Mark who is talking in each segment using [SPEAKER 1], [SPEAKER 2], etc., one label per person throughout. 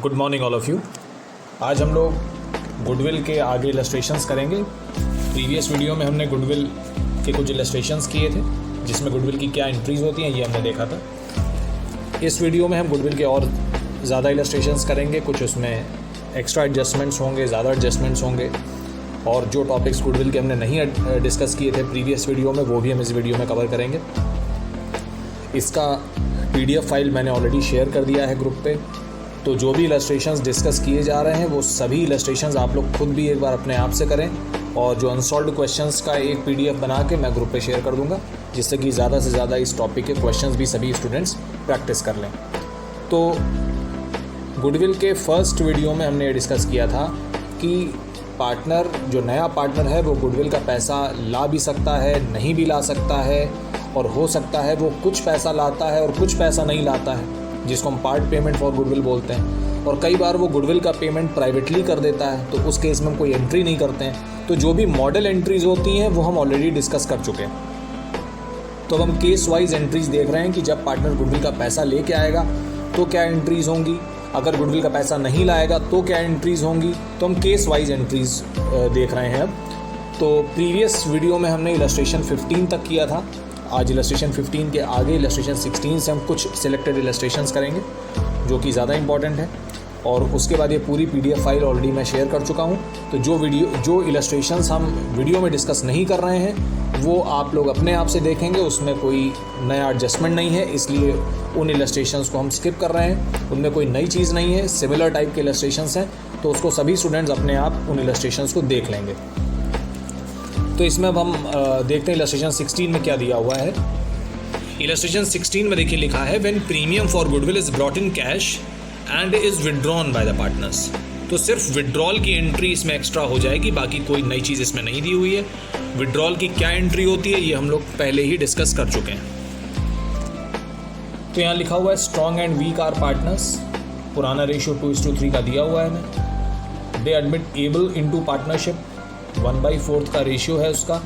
[SPEAKER 1] Good morning all of you. आज हम लोग गुडविल के आगे इलस्ट्रेशंस करेंगे। प्रीवियस वीडियो में हमने गुडविल के कुछ इलस्ट्रेशंस किए थे जिसमें गुडविल की क्या एंट्रीज़ होती हैं ये हमने देखा था। इस वीडियो में हम गुडविल के और ज़्यादा इलस्ट्रेशंस करेंगे, कुछ उसमें एक्स्ट्रा एडजस्टमेंट्स होंगे, ज़्यादा एडजस्टमेंट्स होंगे, और जो टॉपिक्स गुडविल के हमने नहीं डिस्कस किए थे प्रीवियस वीडियो में वो भी हम इस वीडियो में कवर करेंगे। इसका PDF फाइल मैंने ऑलरेडी शेयर कर दिया है ग्रुप पे, तो जो भी इलस्ट्रेशंस डिस्कस किए जा रहे हैं वो सभी इलस्ट्रेशंस आप लोग खुद भी एक बार अपने आप से करें, और जो अनसॉल्व्ड क्वेश्चंस का एक PDF बना के मैं ग्रुप पे शेयर कर दूंगा, जिससे कि ज़्यादा से ज़्यादा इस टॉपिक के क्वेश्चंस भी सभी स्टूडेंट्स प्रैक्टिस कर लें। तो गुडविल के फर्स्ट वीडियो में हमने ये डिस्कस किया था कि पार्टनर, जो नया पार्टनर है, वो गुडविल का पैसा ला भी सकता है, नहीं भी ला सकता है, और हो सकता है वो कुछ पैसा लाता है और कुछ पैसा नहीं लाता है, जिसको हम पार्ट पेमेंट फॉर गुडविल बोलते हैं। और कई बार वो गुडविल का पेमेंट प्राइवेटली कर देता है, तो उस केस में हम कोई एंट्री नहीं करते हैं। तो जो भी मॉडल एंट्रीज़ होती हैं वो हम ऑलरेडी डिस्कस कर चुके हैं। तो अब हम केस वाइज एंट्रीज़ देख रहे हैं कि जब पार्टनर गुडविल का पैसा लेके आएगा तो क्या एंट्रीज़ होंगी, अगर गुडविल का पैसा नहीं लाएगा तो क्या एंट्रीज़ होंगी। तो हम केस वाइज एंट्रीज़ देख रहे हैं अब। तो प्रीवियस वीडियो में हमने इलस्ट्रेशन 15 तक किया था। आज इलस्ट्रेशन 15 के आगे इलस्ट्रेशन 16 से हम कुछ सिलेक्टेड इलस्ट्रेशंस करेंगे जो कि ज़्यादा इंपॉर्टेंट है, और उसके बाद ये पूरी PDF फाइल ऑलरेडी मैं शेयर कर चुका हूँ। तो जो इलस्ट्रेशंस हम वीडियो में डिस्कस नहीं कर रहे हैं वो आप लोग अपने आप से देखेंगे, उसमें कोई नया एडजस्टमेंट नहीं है, इसलिए उन इलस्ट्रेशंस को हम स्किप कर रहे हैं। उनमें कोई नई चीज़ नहीं है, सिमिलर टाइप के इलस्ट्रेशंस हैं, तो उसको सभी स्टूडेंट्स अपने आप उन इलस्ट्रेशंस को देख लेंगे। तो इसमें अब हम देखते हैं इलस्ट्रेशन 16 में क्या दिया हुआ है। इलस्ट्रेशन 16 में देखिए लिखा है, when premium for goodwill is brought in cash and is withdrawn by the partners. तो सिर्फ विड्रॉल की एंट्री इसमें एक्स्ट्रा हो जाएगी, बाकी कोई नई चीज़ इसमें नहीं दी हुई है। विड्रॉल की क्या एंट्री होती है ये हम लोग पहले ही डिस्कस कर चुके हैं। तो यहाँ लिखा हुआ है strong and weak are partners. पुराना रेशियो 2:3 का दिया हुआ है। They admit able into partnership, 1/4 का रेशियो है उसका।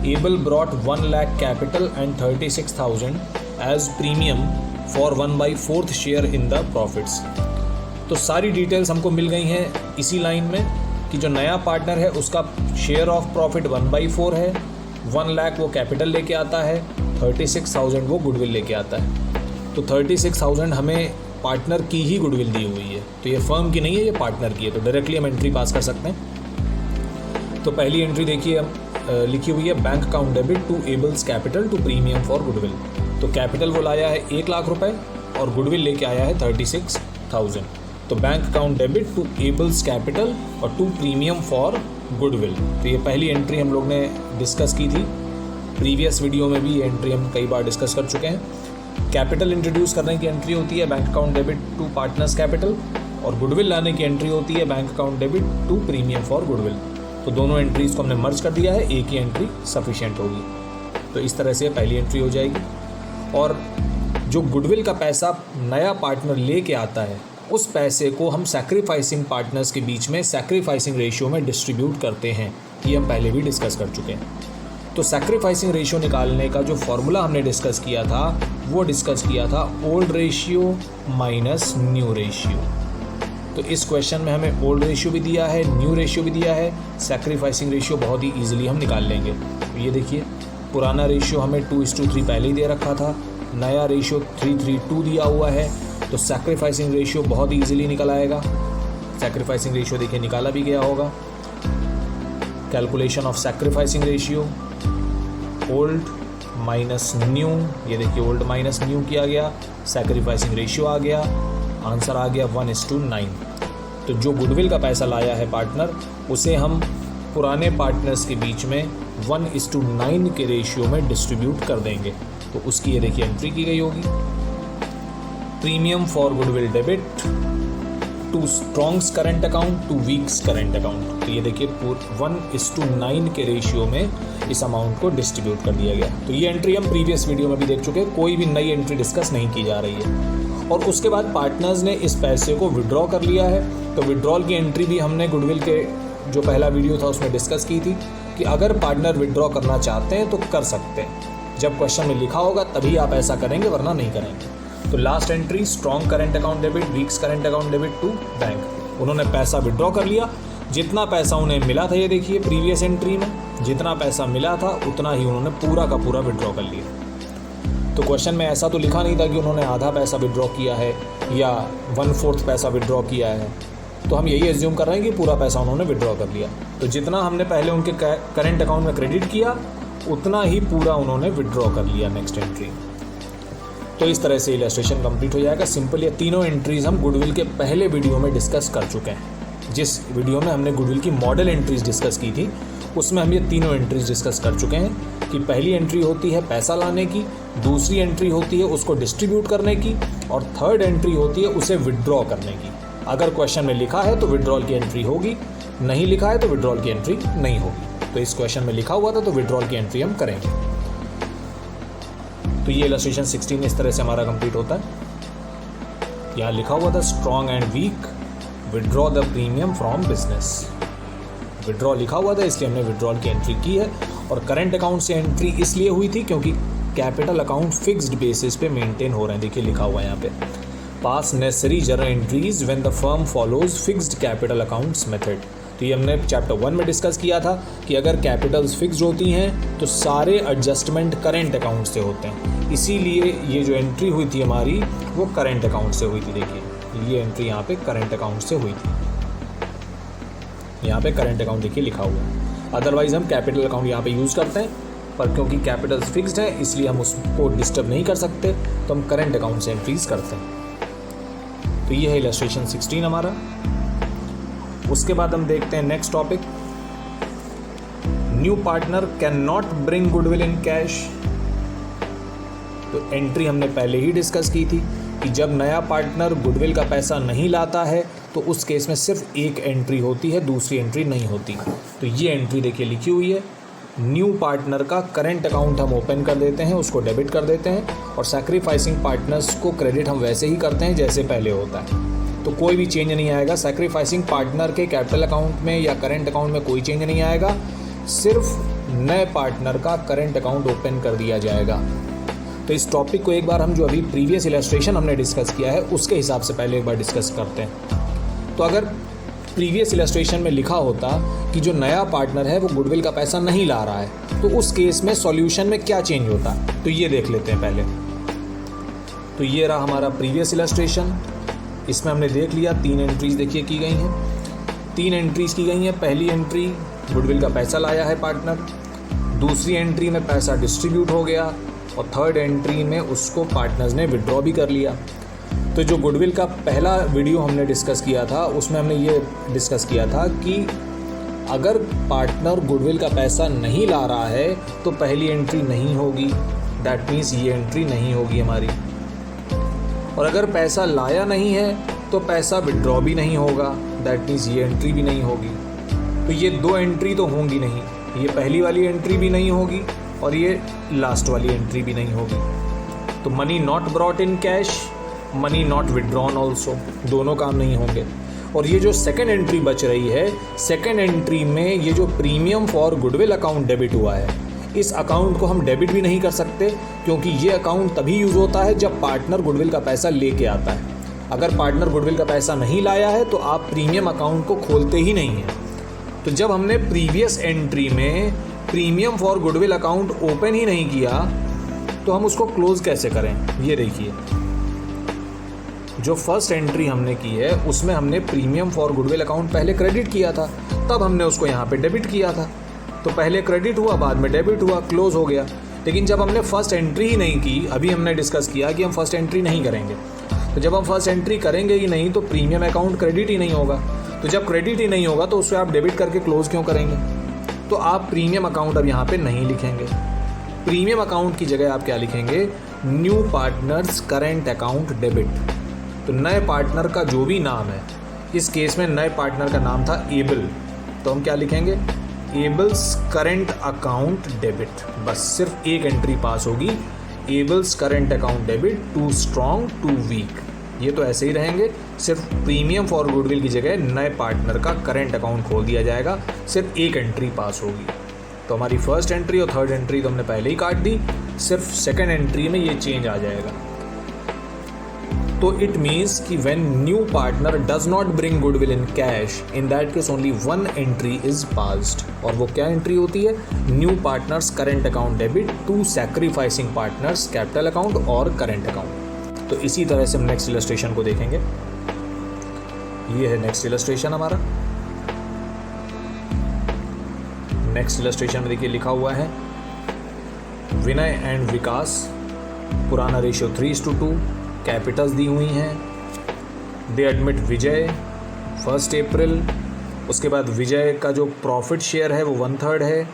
[SPEAKER 1] Able brought 1 lakh capital and 36,000 as premium for 1/4 share in the profits. तो सारी डिटेल्स हमको मिल गई हैं इसी लाइन में कि जो नया पार्टनर है उसका शेयर ऑफ प्रॉफिट 1/4 है, 1 लाख वो कैपिटल लेके आता है, 36,000 वो गुडविल लेके आता है। तो 36,000 हमें पार्टनर की ही गुडविल दी हुई है, तो ये फर्म की नहीं है, ये पार्टनर की है, तो डायरेक्टली हम एंट्री पास कर सकते हैं। तो पहली एंट्री देखिए लिखी हुई है, bank account debit to Abel's capital to premium for goodwill. तो कैपिटल वो लाया है 1 लाख रुपए और गुडविल लेके आया है 36,000। तो bank account debit to Abel's capital और टू प्रीमियम फॉर गुडविल। तो ये पहली एंट्री हम लोग ने डिस्कस की थी प्रीवियस वीडियो में भी, ये एंट्री हम कई बार डिस्कस कर चुके हैं। कैपिटल इंट्रोड्यूस करने की एंट्री होती है bank account debit to partners capital, और गुडविल लाने की एंट्री होती है bank account debit to premium for goodwill. तो दोनों एंट्रीज़ को हमने मर्ज कर दिया है, एक ही एंट्री सफिशिएंट होगी। तो इस तरह से पहली एंट्री हो जाएगी। और जो गुडविल का पैसा नया पार्टनर लेके आता है उस पैसे को हम सैक्रिफाइसिंग पार्टनर्स के बीच में सैक्रिफाइसिंग रेशियो में डिस्ट्रीब्यूट करते हैं, ये हम पहले भी डिस्कस कर चुके हैं। तो सैक्रिफाइसिंग रेशियो निकालने का जो फॉर्मूला हमने डिस्कस किया था वो डिस्कस किया था old ratio minus new ratio. तो इस क्वेश्चन में हमें ओल्ड रेशियो भी दिया है, न्यू रेशियो भी दिया है, सैक्रिफाइसिंग रेशियो बहुत ही ईजिली हम निकाल लेंगे। तो ये देखिए पुराना रेशियो हमें 2:3 पहले ही दे रखा था, नया रेशियो 3:2 दिया हुआ है, तो सैक्रिफाइसिंग रेशियो बहुत ही ईजिली निकल आएगा। सैक्रिफाइसिंग रेशियो देखिए निकाला भी गया होगा। Calculation of sacrificing ratio, old minus new, ये देखिए ओल्ड माइनस न्यू किया गया, सैक्रिफाइसिंग रेशियो आ गया, आंसर आ गया 1:9। तो जो गुडविल का पैसा लाया है पार्टनर उसे हम पुराने पार्टनर्स के बीच में 1:9 के रेशियो में डिस्ट्रीब्यूट कर देंगे। तो उसकी ये देखिए एंट्री की गई होगी, premium for goodwill debit to strong's current account to weak's current account. तो ये देखिए 1:9 के रेशियो में इस अमाउंट को डिस्ट्रीब्यूट कर दिया गया। तो ये एंट्री हम प्रीवियस वीडियो में भी देख चुके हैं, कोई भी नई एंट्री डिस्कस नहीं की जा रही है। और उसके बाद पार्टनर्स ने इस पैसे को विड्रॉ कर लिया है, तो विड्रॉल की एंट्री भी हमने गुडविल के जो पहला वीडियो था उसमें डिस्कस की थी कि अगर पार्टनर विड्रॉ करना चाहते हैं तो कर सकते हैं। जब क्वेश्चन में लिखा होगा तभी आप ऐसा करेंगे, वरना नहीं करेंगे। तो last entry strong current account debit, weak's current account debit to bank. उन्होंने पैसा विड्रॉ कर लिया, जितना पैसा उन्हें मिला था, ये देखिए प्रीवियस एंट्री में जितना पैसा मिला था उतना ही उन्होंने पूरा का पूरा विड्रॉ कर लिया। तो क्वेश्चन में ऐसा तो लिखा नहीं था कि उन्होंने आधा पैसा विड्रॉ किया है या 1/4 पैसा विड्रॉ किया है, तो हम यही एज्यूम कर रहे हैं कि पूरा पैसा उन्होंने विड्रॉ कर लिया। तो जितना हमने पहले उनके करंट अकाउंट में क्रेडिट किया उतना ही पूरा उन्होंने विड्रॉ कर लिया नेक्स्ट एंट्री। तो इस तरह से इलस्ट्रेशन कंप्लीट हो जाएगा। सिंपल ये तीनों एंट्रीज हम गुडविल के पहले वीडियो में डिस्कस कर चुके हैं। जिस वीडियो में हमने गुडविल की मॉडल एंट्रीज डिस्कस की थी उसमें हम ये तीनों एंट्रीज डिस्कस कर चुके हैं कि पहली एंट्री होती है पैसा लाने की, दूसरी एंट्री होती है उसको डिस्ट्रीब्यूट करने की, और थर्ड एंट्री होती है उसे विड्रॉ करने की। अगर क्वेश्चन में लिखा है तो विड्रॉल की एंट्री होगी, नहीं लिखा है तो विड्रॉल की एंट्री नहीं होगी। तो इस क्वेश्चन में लिखा हुआ था तो विड्रॉल की एंट्री हम करेंगे। तो ये इलस्ट्रेशन 16 इस तरह से हमारा कंप्लीट होता है। यहाँ लिखा हुआ था strong and weak withdraw the premium from business. Withdraw लिखा हुआ था इसलिए हमने विड्रॉल की एंट्री की है, और करंट अकाउंट से एंट्री इसलिए हुई थी क्योंकि कैपिटल अकाउंट फिक्स्ड बेसिस पे मेंटेन हो रहे हैं। देखिए लिखा हुआ है यहाँ पे पास necessary journal entries when the firm follows fixed capital accounts method. तो ये हमने चैप्टर 1 में डिस्कस किया था कि अगर कैपिटल्स फिक्स्ड होती हैं तो सारे एडजस्टमेंट करंट अकाउंट से होते हैं, इसीलिए ये जो एंट्री हुई थी हमारी वो करंट अकाउंट से हुई थी। देखिए ये एंट्री यहाँ पे करंट अकाउंट से हुई थी, यहाँ पे करंट अकाउंट देखिए लिखा हुआ है। अदरवाइज हम कैपिटल अकाउंट यहाँ पे यूज़ करते हैं, पर क्योंकि कैपिटल्स फिक्स्ड है इसलिए हम उसको डिस्टर्ब नहीं कर सकते, तो हम करंट अकाउंट से एंट्रीज करते हैं। तो ये है इलस्ट्रेशन 16 हमारा। उसके बाद हम देखते हैं next topic, new partner can not bring goodwill in cash. तो एंट्री हमने पहले ही डिस्कस की थी कि जब नया पार्टनर गुडविल का पैसा नहीं लाता है तो उस केस में सिर्फ एक एंट्री होती है, दूसरी एंट्री नहीं होती। तो ये एंट्री देखिए लिखी हुई है, न्यू पार्टनर का करंट अकाउंट हम ओपन कर देते हैं, उसको डेबिट कर देते हैं, और सैक्रिफाइसिंग पार्टनर्स को क्रेडिट हम वैसे ही करते हैं जैसे पहले होता है। तो कोई भी चेंज नहीं आएगा, सैक्रिफाइसिंग पार्टनर के कैपिटल अकाउंट में या करंट अकाउंट में कोई चेंज नहीं आएगा, सिर्फ नए पार्टनर का करंट अकाउंट ओपन कर दिया जाएगा। तो इस टॉपिक को एक बार हम जो अभी प्रीवियस इलस्ट्रेशन हमने डिस्कस किया है उसके हिसाब से पहले एक बार डिस्कस करते हैं। तो अगर प्रीवियस इलस्ट्रेशन में लिखा होता कि जो नया पार्टनर है वो गुडविल का पैसा नहीं ला रहा है, तो उस केस में सॉल्यूशन में क्या चेंज होता, तो ये देख लेते हैं पहले। तो ये रहा हमारा प्रीवियस इलस्ट्रेशन, इसमें हमने देख लिया 3 एंट्रीज देखिए की गई हैं, 3 एंट्रीज की गई हैं। पहली एंट्री गुडविल का पैसा लाया है पार्टनर, दूसरी एंट्री में पैसा डिस्ट्रीब्यूट हो गया, और थर्ड एंट्री में उसको पार्टनर्स ने विड्रॉ भी कर लिया। तो जो गुडविल का पहला वीडियो हमने डिस्कस किया था उसमें हमने ये डिस्कस किया था कि अगर पार्टनर गुडविल का पैसा नहीं ला रहा है तो पहली एंट्री नहीं होगी, दैट मीन्स ये एंट्री नहीं होगी हमारी। और अगर पैसा लाया नहीं है तो पैसा विड्रॉ भी नहीं होगा, दैट मीन्स ये एंट्री भी नहीं होगी। तो ये 2 एंट्री तो होंगी नहीं, ये पहली वाली एंट्री भी नहीं होगी और ये लास्ट वाली एंट्री भी नहीं होगी। तो money not brought in cash, money not withdrawn also, दोनों काम नहीं होंगे। और ये जो सेकेंड एंट्री बच रही है, सेकेंड एंट्री में ये जो premium for goodwill account debit हुआ है, इस अकाउंट को हम डेबिट भी नहीं कर सकते क्योंकि ये अकाउंट तभी यूज़ होता है जब पार्टनर गुडविल का पैसा लेके आता है। अगर पार्टनर गुडविल का पैसा नहीं लाया है तो आप प्रीमियम अकाउंट को खोलते ही नहीं हैं। तो जब हमने प्रीवियस एंट्री में premium for goodwill account open ही नहीं किया तो हम उसको क्लोज कैसे करें। ये देखिए जो फर्स्ट एंट्री हमने की है उसमें हमने प्रीमियम फॉर गुडविल अकाउंट पहले क्रेडिट किया था, तब हमने उसको यहाँ पे डेबिट किया था। तो पहले क्रेडिट हुआ, बाद में डेबिट हुआ, क्लोज हो गया। लेकिन जब हमने फर्स्ट एंट्री ही नहीं की, अभी हमने डिस्कस किया कि हम फर्स्ट एंट्री नहीं करेंगे, तो जब हम फर्स्ट एंट्री करेंगे ही नहीं तो प्रीमियम अकाउंट क्रेडिट ही नहीं होगा। तो जब क्रेडिट ही नहीं होगा तो उससे आप डेबिट करके क्लोज क्यों करेंगे। तो आप प्रीमियम अकाउंट अब यहाँ पे नहीं लिखेंगे। प्रीमियम अकाउंट की जगह आप क्या लिखेंगे, new partners current account debit. तो नए पार्टनर का जो भी नाम है, इस केस में नए पार्टनर का नाम था एबल, तो हम क्या लिखेंगे, एबल्स करेंट अकाउंट डेबिट। बस सिर्फ एक एंट्री पास होगी, Abel's current account debit to strong to weak. ये तो ऐसे ही रहेंगे, सिर्फ प्रीमियम फॉर गुडविल की जगह नए पार्टनर का करेंट अकाउंट खोल दिया जाएगा, सिर्फ एक एंट्री पास होगी। तो हमारी फर्स्ट एंट्री और थर्ड एंट्री तो हमने पहले ही काट दी, सिर्फ सेकंड एंट्री में ये चेंज आ जाएगा। तो इट मीन्स कि when new partner does not bring goodwill in cash, in that case only one entry is passed. और वो क्या एंट्री होती है? New partners current account debit to sacrificing partners capital account और करेंट अकाउंट। तो इसी तरह से हम नेक्स्ट इलस्ट्रेशन को देखेंगे। ये है नेक्स्ट इलस्ट्रेशन हमारा। नेक्स्ट इलस्ट्रेशन में देखिए लिखा हुआ है विनय एंड विकास, पुराना रेशियो 3:2, कैपिटल्स दी हुई हैं। दे एडमिट विजय 1 अप्रैल। उसके बाद विजय का जो प्रॉफिट शेयर है वो 1/3 है,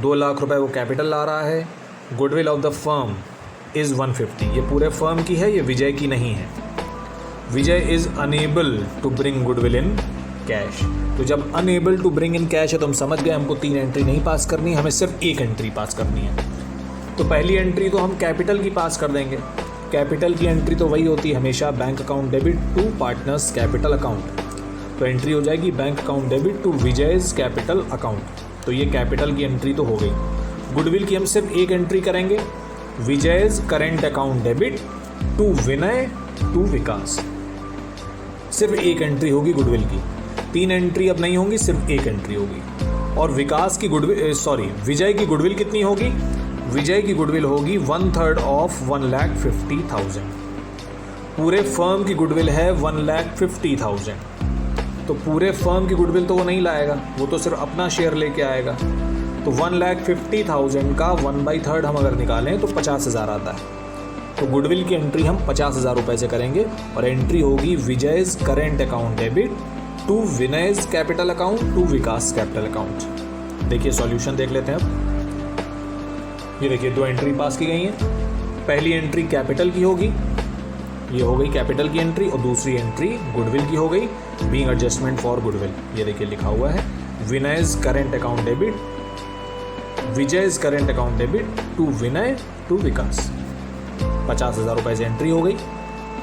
[SPEAKER 1] 2 लाख रुपए वो कैपिटल ला रहा है। Goodwill of the firm is 150, ये पूरे फर्म की है, ये विजय की नहीं है। Vijay is unable to bring goodwill in cash. तो जब unable to bring in cash है तो हम समझ गए हमको 3 एंट्री नहीं पास करनी है, हमें सिर्फ 1 एंट्री पास करनी है। तो पहली एंट्री तो हम कैपिटल की पास कर देंगे। कैपिटल की एंट्री तो वही होती है हमेशा, bank account debit to partners capital account. तो एंट्री हो जाएगी bank account debit to Vijay's capital account. तो ये कैपिटल की एंट्री तो हो गई। गुडविल की हम सिर्फ 1 एंट्री करेंगे, Vijay's current account debit to Vinay to Vikas. सिर्फ 1 एंट्री होगी गुडविल की, 3 एंट्री अब नहीं होंगी, सिर्फ 1 एंट्री होगी। और विकास की विजय की गुडविल कितनी होगी? विजय की गुडविल होगी 1/3 ऑफ 1,50,000। पूरे फर्म की गुडविल है 1,50,000। तो पूरे फर्म की गुडविल तो वो नहीं लाएगा, वो तो सिर्फ अपना शेयर लेके आएगा। तो 1,50,000 का 1/3 हम अगर निकालें तो 50,000 आता है। तो गुडविल की एंट्री हम 50,000 रुपये से करेंगे और एंट्री होगी Vijay's current account debit to Vinay's capital account to Vikas capital account. देखिए सॉल्यूशन देख लेते हैं अब। ये देखिए 2 एंट्री पास की गई हैं। पहली एंट्री कैपिटल की होगी, ये हो गई कैपिटल की एंट्री, और दूसरी एंट्री गुडविल की हो गई, बीइंग एडजस्टमेंट फॉर गुडविल। ये देखिए लिखा हुआ है Vinay's current account debit, Vijay's current account debit to Vinay to Vikas. 50,000 रुपये से एंट्री हो गई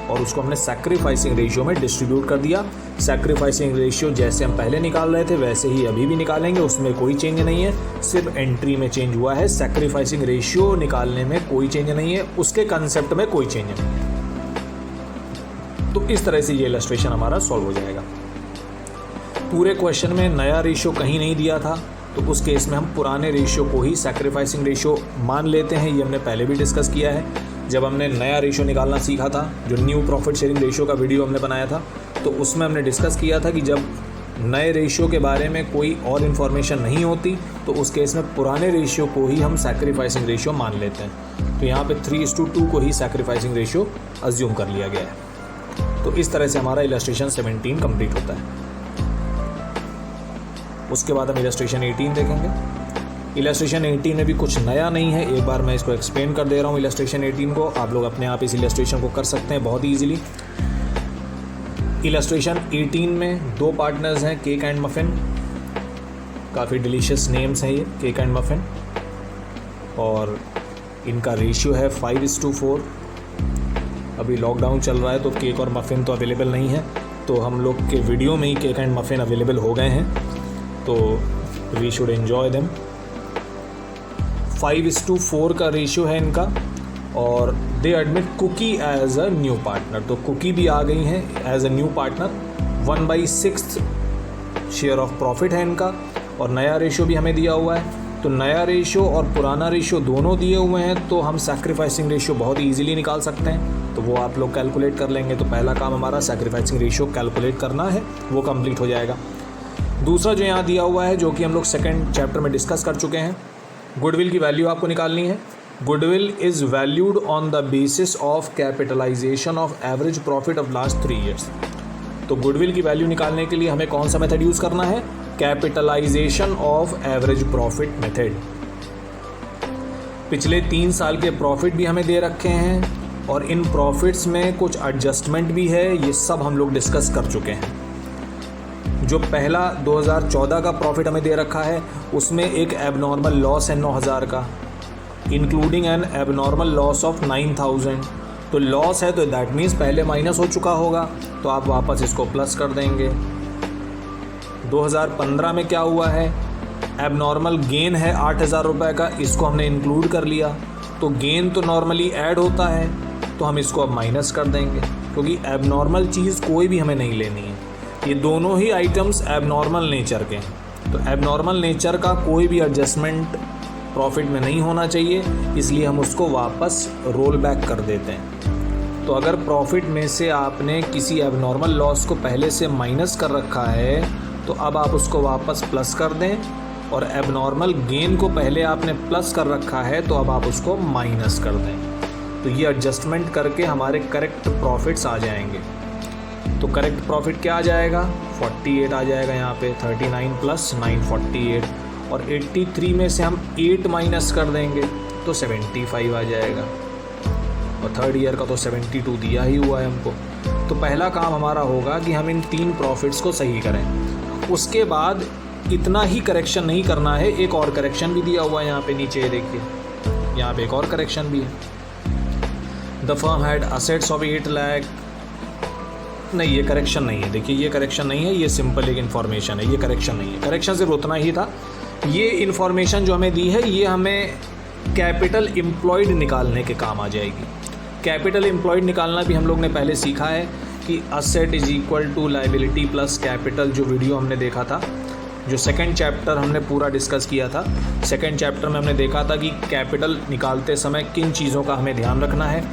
[SPEAKER 1] और उसको हमने सैक्रिफाइसिंग रेशियो में डिस्ट्रीब्यूट कर दिया। सैक्रिफाइसिंग रेशियो जैसे हम पहले निकाल रहे थे वैसे ही अभी भी निकालेंगे, उसमें कोई चेंज नहीं है, सिर्फ एंट्री में चेंज हुआ है। सैक्रिफाइसिंग रेशियो निकालने में कोई चेंज नहीं है, उसके कंसेप्ट में कोई चेंज नहीं है। तो इस तरह से ये इलस्ट्रेशन हमारा सॉल्व हो जाएगा। पूरे क्वेश्चन में नया रेशियो कहीं नहीं दिया था, तो उस केस में हम पुराने रेशियो को ही सैक्रिफाइसिंग रेशियो मान लेते हैं। ये हमने पहले भी डिस्कस किया है जब हमने नया रेशियो निकालना सीखा था, जो न्यू प्रॉफिट शेयरिंग रेशियो का वीडियो हमने बनाया था, तो उसमें हमने डिस्कस किया था कि जब नए रेशियो के बारे में कोई और इन्फॉर्मेशन नहीं होती तो उस केस में पुराने रेशियो को ही हम सैक्रिफाइसिंग रेशियो मान लेते हैं। तो यहाँ पे 3:2 को ही सैक्रिफाइसिंग रेशियो अज्यूम कर लिया गया है। तो इस तरह से हमारा इलस्ट्रेशन 17 कंप्लीट होता है। उसके बाद हम इलस्ट्रेशन 18 देखेंगे। इलस्ट्रेशन 18 में भी कुछ नया नहीं है, एक बार मैं इसको एक्सप्लेन कर दे रहा हूँ। इलस्ट्रेशन 18 को आप लोग अपने आप इस इलस्ट्रेशन को कर सकते हैं बहुत ही ईजिली। इलस्ट्रेशन 18 में 2 पार्टनर्स हैं, केक एंड मफिन। काफ़ी डिलीशियस नेम्स हैं ये, केक एंड मफिन, और इनका रेशियो है 5:4। अभी लॉकडाउन चल रहा है तो केक और मफिन तो अवेलेबल नहीं है, तो हम लोग के वीडियो में ही केक एंड मफिन अवेलेबल हो गए हैं, तो वी शुड एन्जॉय देम। 5:4 का रेशियो है इनका, और they admit Kuki as a new partner. तो कुकी भी आ गई हैं as a new partner. 1/6 share of profit है इनका, और नया रेशियो भी हमें दिया हुआ है। तो नया रेशियो और पुराना रेशियो दोनों दिए हुए हैं, तो हम सैक्रिफाइसिंग रेशियो बहुत ईजिली निकाल सकते हैं। तो वो आप लोग कैलकुलेट कर लेंगे। तो पहला काम हमारा सैक्रिफाइसिंग रेशियो कैलकुलेट करना है, वो कंप्लीट हो जाएगा। दूसरा जो यहाँ दिया हुआ है, जो कि हम लोग सेकेंड चैप्टर में डिस्कस कर चुके हैं, गुडविल की वैल्यू आपको निकालनी है। Goodwill is valued on the basis of capitalisation of average profit of last 3 years. तो गुडविल की वैल्यू निकालने के लिए हमें कौन सा मेथड यूज़ करना है? Capitalisation of average profit method. पिछले 3 साल के प्रॉफिट भी हमें दे रखे हैं, और इन प्रॉफिट्स में कुछ एडजस्टमेंट भी है, ये सब हम लोग डिस्कस कर चुके हैं। जो पहला 2014 का प्रॉफिट हमें दे रखा है, उसमें एक एबनॉर्मल लॉस है 9,000 का, including N abnormal loss of 9,000। तो लॉस है तो दैट मीन्स पहले माइनस हो चुका होगा, तो आप वापस इसको प्लस कर देंगे। 2015 में क्या हुआ है? एबनॉर्मल गेन है 8,000 रुपये का, इसको हमने इंक्लूड कर लिया। तो गेन तो नॉर्मली ऐड होता है, तो हम इसको अब माइनस कर देंगे। क्योंकि एबनॉर्मल चीज़ कोई भी हमें नहीं लेनी है। ये दोनों ही आइटम्स एबनॉर्मल नेचर के हैं, तो एबनॉर्मल नेचर का कोई भी एडजस्टमेंट प्रॉफिट में नहीं होना चाहिए, इसलिए हम उसको वापस रोल बैक कर देते हैं। तो अगर प्रॉफिट में से आपने किसी एबनॉर्मल लॉस को पहले से माइनस कर रखा है तो अब आप उसको वापस प्लस कर दें, और एबनॉर्मल गेन को पहले आपने प्लस कर रखा है तो अब आप उसको माइनस कर दें। तो ये एडजस्टमेंट करके हमारे करेक्ट प्रॉफिट्स आ जाएंगे। तो करेक्ट प्रॉफिट क्या आ जाएगा, 48 आ जाएगा यहाँ पे, 39 + 9 48, और 83 में से हम 8 माइनस कर देंगे तो 75 आ जाएगा, और थर्ड ईयर का तो 72 दिया ही हुआ है हमको। तो पहला काम हमारा होगा कि हम इन 3 प्रॉफिट्स को सही करें। उसके बाद इतना ही करेक्शन नहीं करना है, एक और करेक्शन भी दिया हुआ है यहाँ पे नीचे, देखिए यहाँ पे एक और करेक्शन भी है। The firm had assets of 8 lakh, नहीं ये करेक्शन नहीं है, देखिए ये करेक्शन नहीं है, ये सिंपल एक इन्फॉर्मेशन है, ये करेक्शन नहीं है। करेक्शन सिर्फ उतना ही था, ये इन्फॉर्मेशन जो हमें दी है ये हमें कैपिटल एम्प्लॉयड निकालने के काम आ जाएगी। कैपिटल एम्प्लॉयड निकालना भी हम लोग ने पहले सीखा है कि asset is equal to liability plus capital, जो वीडियो हमने देखा था, जो सेकंड चैप्टर हमने पूरा डिस्कस किया था। सेकंड चैप्टर में हमने देखा था कि कैपिटल निकालते समय किन चीज़ों का हमें ध्यान रखना है,